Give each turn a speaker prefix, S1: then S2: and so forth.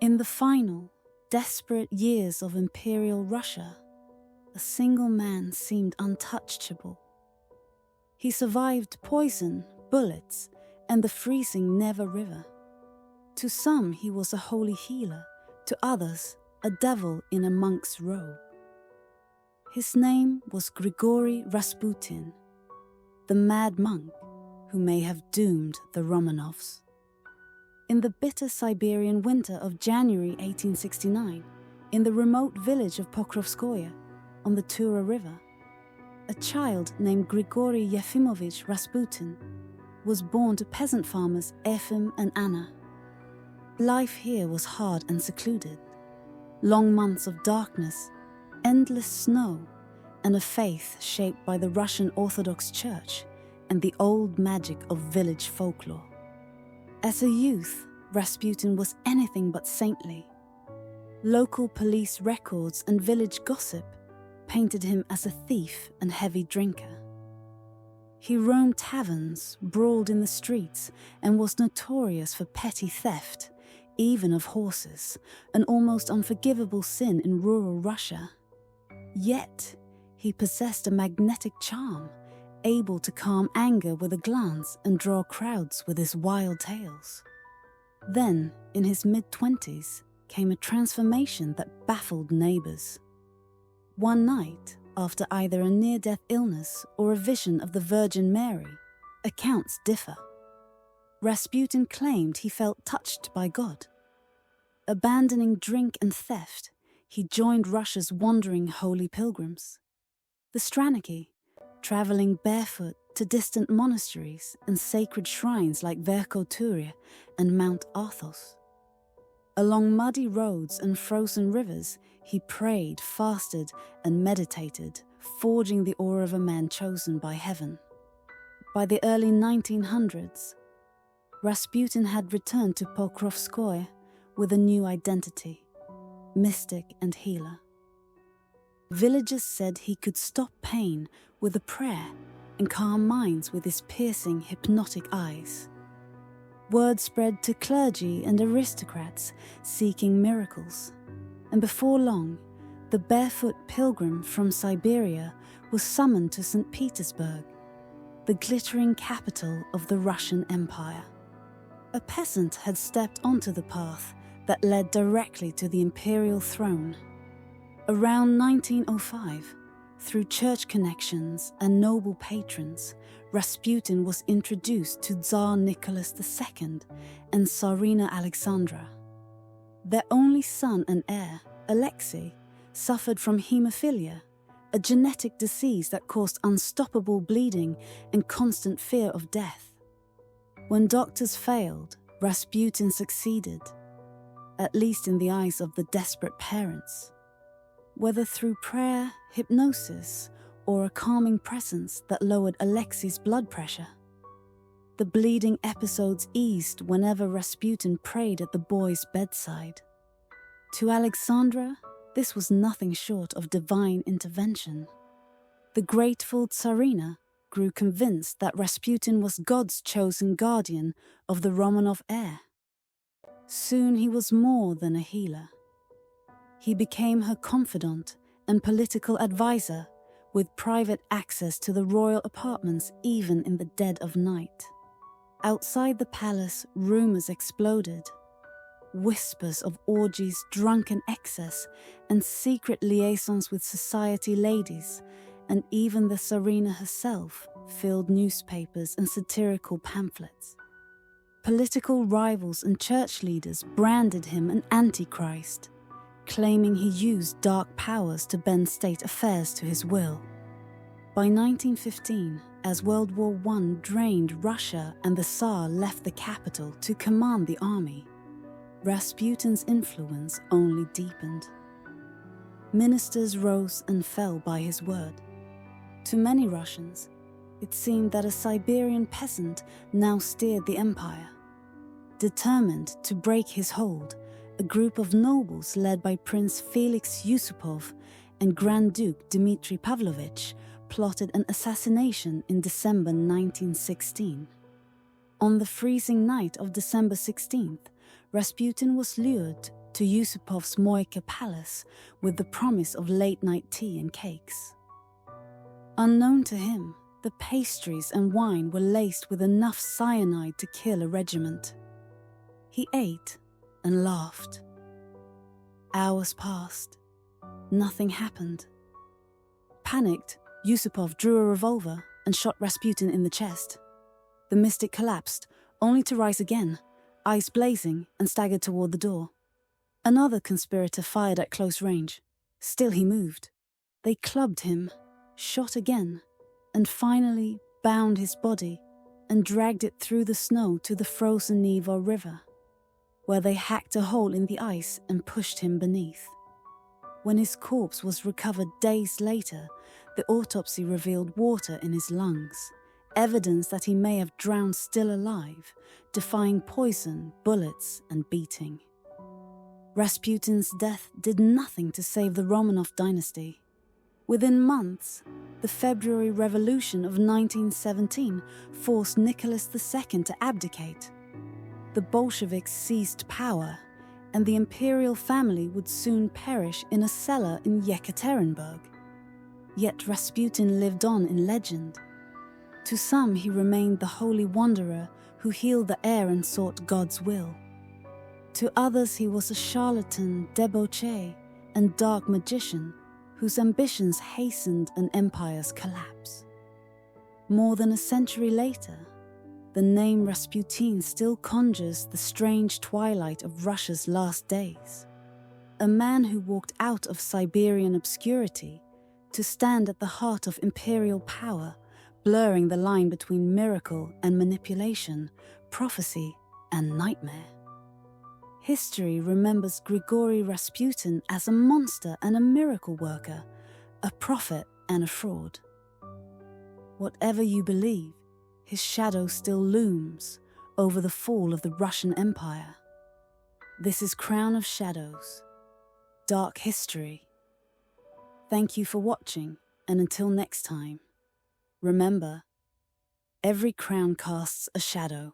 S1: In the final, desperate years of Imperial Russia, a single man seemed untouchable. He survived poison, bullets, and the freezing Neva River. To some, he was a holy healer, to others, a devil in a monk's robe. His name was Grigori Rasputin, the mad monk who may have doomed the Romanovs. In the bitter Siberian winter of January 1869, in the remote village of Pokrovskoye, on the Tura River, a child named Grigori Yefimovich Rasputin was born to peasant farmers Efim and Anna. Life here was hard and secluded. Long months of darkness, endless snow, and a faith shaped by the Russian Orthodox Church and the old magic of village folklore. As a youth, Rasputin was anything but saintly. Local police records and village gossip painted him as a thief and heavy drinker. He roamed taverns, brawled in the streets, and was notorious for petty theft, even of horses, an almost unforgivable sin in rural Russia. Yet, he possessed a magnetic charm, able to calm anger with a glance and draw crowds with his wild tales. Then, in his mid-20s, came a transformation that baffled neighbors. One night, after either a near-death illness or a vision of the Virgin Mary, accounts differ. Rasputin claimed he felt touched by God. Abandoning drink and theft, he joined Russia's wandering holy pilgrims, the Straniki, traveling barefoot to distant monasteries and sacred shrines like Verkhoturye and Mount Athos. Along muddy roads and frozen rivers, he prayed, fasted, and meditated, forging the aura of a man chosen by heaven. By the early 1900s, Rasputin had returned to Pokrovskoye with a new identity, mystic and healer. Villagers said he could stop pain with a prayer and calm minds with his piercing, hypnotic eyes. Word spread to clergy and aristocrats seeking miracles, and before long, the barefoot pilgrim from Siberia was summoned to St. Petersburg, the glittering capital of the Russian Empire. A peasant had stepped onto the path that led directly to the imperial throne. Around 1905, through church connections and noble patrons, Rasputin was introduced to Tsar Nicholas II and Tsarina Alexandra. Their only son and heir, Alexei, suffered from hemophilia, a genetic disease that caused unstoppable bleeding and constant fear of death. When doctors failed, Rasputin succeeded, at least in the eyes of the desperate parents. Whether through prayer, hypnosis, or a calming presence that lowered Alexei's blood pressure, the bleeding episodes eased whenever Rasputin prayed at the boy's bedside. To Alexandra, this was nothing short of divine intervention. The grateful Tsarina grew convinced that Rasputin was God's chosen guardian of the Romanov heir. Soon he was more than a healer. He became her confidant and political advisor, with private access to the royal apartments even in the dead of night. Outside the palace, rumors exploded. Whispers of orgies, drunken excess, and secret liaisons with society ladies, and even the Tsarina herself, filled newspapers and satirical pamphlets. Political rivals and church leaders branded him an antichrist, claiming he used dark powers to bend state affairs to his will. By 1915, as World War I drained Russia and the Tsar left the capital to command the army, Rasputin's influence only deepened. Ministers rose and fell by his word. To many Russians, it seemed that a Siberian peasant now steered the empire. Determined to break his hold, a group of nobles led by Prince Felix Yusupov and Grand Duke Dmitry Pavlovich plotted an assassination in December 1916. On the freezing night of December 16th, Rasputin was lured, to Yusupov's Moika palace with the promise of late-night tea and cakes. Unknown to him, the pastries and wine were laced with enough cyanide to kill a regiment. He ate and laughed. Hours passed. Nothing happened. Panicked, Yusupov drew a revolver and shot Rasputin in the chest. The mystic collapsed, only to rise again, eyes blazing, and staggered toward the door. Another conspirator fired at close range. Still he moved. They clubbed him, shot again, and finally bound his body and dragged it through the snow to the frozen Neva River, where they hacked a hole in the ice and pushed him beneath. When his corpse was recovered days later, the autopsy revealed water in his lungs, evidence that he may have drowned still alive, defying poison, bullets, and beating. Rasputin's death did nothing to save the Romanov dynasty. Within months, the February Revolution of 1917 forced Nicholas II to abdicate. The Bolsheviks seized power, and the imperial family would soon perish in a cellar in Yekaterinburg. Yet Rasputin lived on in legend. To some, he remained the holy wanderer who healed the air and sought God's will. To others, he was a charlatan, debauchee, and dark magician whose ambitions hastened an empire's collapse. More than a century later, the name Rasputin still conjures the strange twilight of Russia's last days. A man who walked out of Siberian obscurity to stand at the heart of imperial power, blurring the line between miracle and manipulation, prophecy and nightmare. History remembers Grigori Rasputin as a monster and a miracle worker, a prophet and a fraud. Whatever you believe, his shadow still looms over the fall of the Russian Empire. This is Crown of Shadows, Dark History. Thank you for watching, and until next time, remember, every crown casts a shadow.